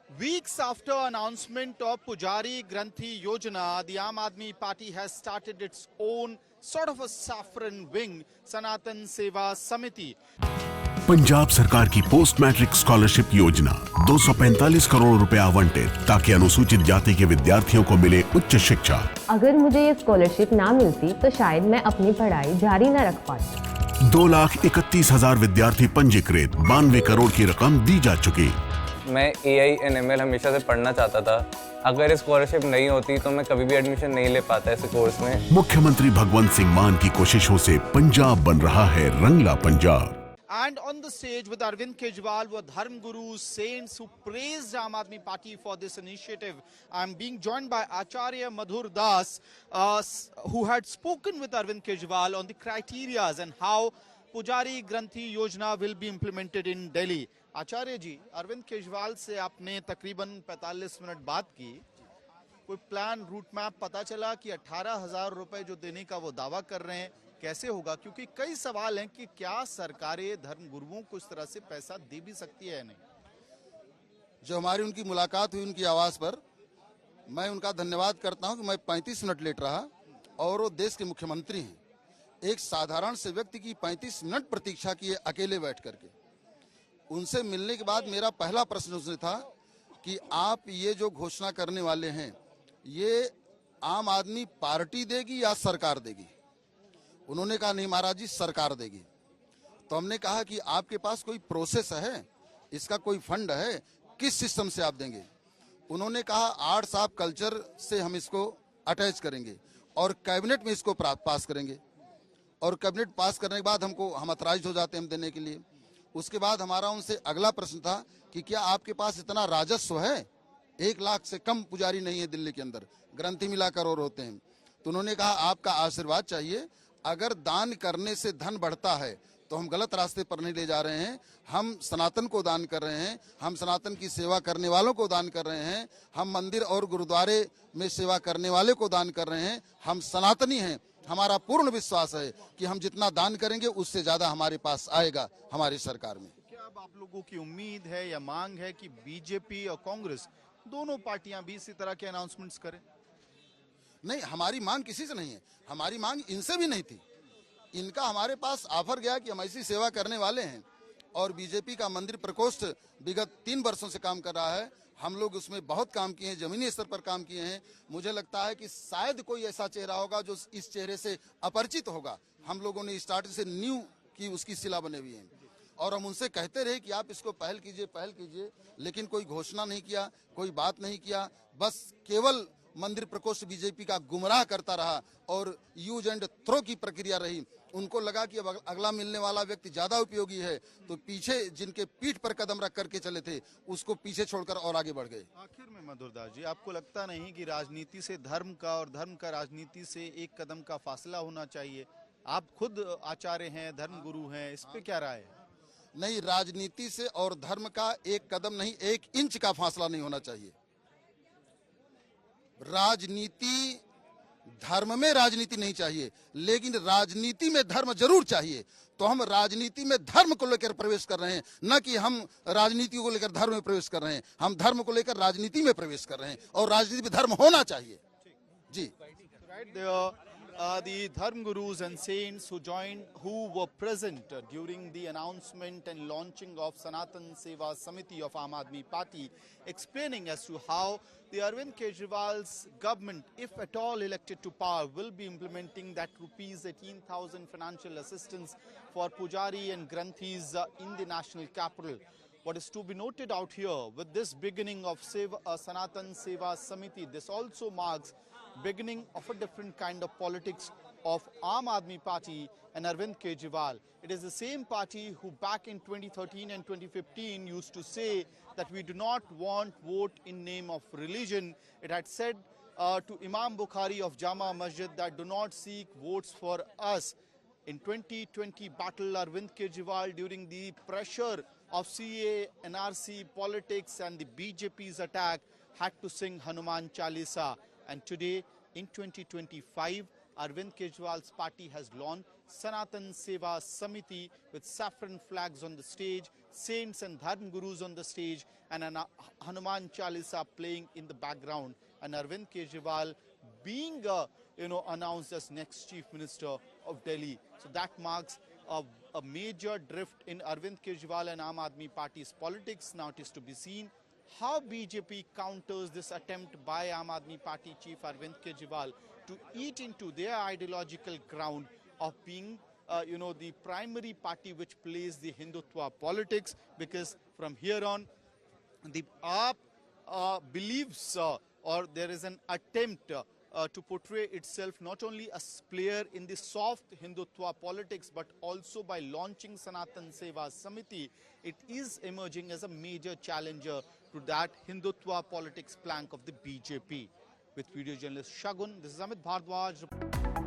Weeks after announcement of Pujari Granthi Yojana, the Aam Aadmi Party has started its own sort of a saffron wing, Sanatan Seva Samiti. Punjab सरकार की post matric scholarship योजना 245 करोड़ रुपए आवंटित ताकि अनुसूचित जाति के विद्यार्थियों को मिले उच्च शिक्षा। अगर मुझे ये स्कॉलरशिप ना मिलती तो शायद मैं अपनी पढ़ाई जारी न रख पाती। 2,31,000 विद्यार्थी पंजीकृत, 92 करोड़ की रकम दी जा चुकी। मैं AI/ML हमेशा से पढ़ना चाहता था। अगर स्कॉलरशिप नहीं होती तो मैं कभी भी एडमिशन नहीं ले पाता ऐसे कोर्स में। मुख्यमंत्री भगवंत सिंह मान की कोशिशों से पंजाब बन रहा है Rangla Punjab. And on the stage with Arvind Kejriwal were Dharm Gurus, saints who praised Aam Aadmi Party for this initiative. I'm being joined by Acharya Madhur Das, who had spoken with Arvind Kejriwal on the criterias and how Pujari Granthi Yojana will be implemented in Delhi. Acharya ji, Arvind Kejriwal से आपने तकरीबन 45 minute बात की। कोई plan, route map पता चला कि 18,000 रुपए जो देने का वो दावा कर रहे हैं, कैसे होगा? क्योंकि कई सवाल हैं कि क्या सरकारें धर्म गुरुओं को इस तरह से पैसा दे भी सकती है या नहीं। जो हमारी उनकी मुलाकात हुई उनकी आवाज पर, मैं उनका धन्यवाद करता हूं कि मैं 35 मिनट लेट रहा और वो देश के मुख्यमंत्री हैं। एक साधारण से व्यक्ति की 35 मिनट प्रतीक्षा की अकेले बैठ करके। उनसे मिलने के बाद मेरा पहला प्रश्न उसने था कि आप ये जो घोषणा करने वाले हैं ये आम आदमी पार्टी देगी या सरकार देगी? उन्होंने कहा नहीं महाराज जी, सरकार देगी। तो हमने कहा कि आपके पास कोई प्रोसेस है, इसका कोई फंड है, किस सिस्टम से आप देंगे? उन्होंने कहा आर्ट्स ऑफ कल्चर से हम इसको अटैच करेंगे और कैबिनेट में इसको पास करेंगे। और कैबिनेट पास करने के बाद हम अतराज हो जाते हैं हम देने के लिए। उसके बाद हमारा उनसे अगला प्रश्न था कि क्या आपके पास इतना राजस्व है? 1 लाख से कम पुजारी नहीं है दिल्ली के अंदर, ग्रंथी मिलाकर और होते हैं। तो उन्होंने कहा आपका आशीर्वाद चाहिए। अगर दान करने से धन बढ़ता है तो हम गलत रास्ते पर नहीं ले जा रहे हैं। हम सनातन को दान कर रहे हैं, हम सनातन की सेवा करने वालों को दान कर रहे हैं, हम मंदिर और गुरुद्वारे में सेवा करने वाले को दान कर रहे हैं। हम सनातनी हैं। हमारा पूर्ण विश्वास है कि हम जितना दान करेंगे उससे ज्यादा हमारे पास आएगा हमारी सरकार में। क्या अब आप लोगों की उम्मीद है या मांग है कि बीजेपी और कांग्रेस दोनों पार्टियां भी इसी तरह के अनाउंसमेंट्स करें? नहीं, हमारी मांग किसी से नहीं है, हमारी मांग इनसे भी नहीं थी। इनका हमारे पास ऑफर गया कि हम ऐसी सेवा करने वाले हैं और बीजेपी का मंदिर प्रकोष्ठ विगत 3 वर्षों से काम कर रहा है। हम लोग उसमें बहुत काम किए हैं, जमीनी स्तर पर काम किए हैं। मुझे लगता है कि शायद कोई ऐसा चेहरा होगा जो इस चेहरे से अपरिचित होगा। हम लोगों ने स्टार्टिंग से न्यू की उसकी शिला बने हुई है और हम उनसे कहते रहे कि आप इसको पहल कीजिए, लेकिन कोई घोषणा नहीं किया, कोई बात नहीं किया। बस केवल मंदिर प्रकोष्ठ बीजेपी का गुमराह करता रहा और यूज एंड थ्रो की प्रक्रिया रही। उनको लगा कि अब अगला मिलने वाला व्यक्ति ज्यादा उपयोगी है, तो पीछे जिनके पीठ पर कदम रख करके चले थे उसको पीछे छोड़कर और आगे बढ़ गए। आखिर में मधुरदास जी, आपको लगता नहीं कि राजनीति से धर्म का और धर्म का राजनीति से एक कदम का फासला होना चाहिए? आप खुद आचार्य हैं, धर्म गुरु हैं, इस पे क्या राय है? नहीं, राजनीति से और धर्म का एक कदम नहीं, 1 इंच का फासला नहीं होना चाहिए। राजनीति, धर्म में राजनीति नहीं चाहिए, लेकिन राजनीति में धर्म जरूर चाहिए। तो हम राजनीति में धर्म को लेकर प्रवेश कर रहे हैं, न कि हम राजनीति को लेकर धर्म में प्रवेश कर रहे हैं। हम धर्म को लेकर राजनीति में प्रवेश कर रहे हैं और राजनीति में धर्म होना चाहिए। जी, the Dharm Gurus and saints who were present during the announcement and launching of Sanatan Seva Samiti of Aam Aadmi Party, explaining as to how the Arvind Kejriwal's government, if at all elected to power, will be implementing that rupees 18,000 financial assistance for Pujari and Granthis in the national capital. What is to be noted out here with this beginning of Sanatan Seva Samiti, this also marks beginning of a different kind of politics of Aam Aadmi Party and Arvind Kejriwal. It is the same party who back in 2013 and 2015 used to say that we do not want vote in name of religion. It had said to Imam Bukhari of Jama Masjid that do not seek votes for us. In 2020 battle, Arvind Kejriwal, during the pressure of CA, NRC politics and the BJP's attack, had to sing Hanuman Chalisa. And today, in 2025, Arvind Kejriwal's party has launched Sanatan Seva Samiti with saffron flags on the stage, saints and dharm gurus on the stage and an Hanuman Chalisa playing in the background, and Arvind Kejriwal being announced as next Chief Minister of Delhi. So that marks a major drift in Arvind Kejriwal and Aam Aadmi Party's politics. Now it is to be seen how BJP counters this attempt by Aam Aadmi Party Chief Arvind Kejriwal to eat into their ideological ground of being the primary party which plays the Hindutva politics, because from here on the AAP believes or there is an attempt to portray itself not only as player in the soft Hindutva politics but also by launching Sanatan Seva Samiti, it is emerging as a major challenger to that Hindutva politics plank of the BJP. With video journalist Shagun, this is Amit Bhardwaj.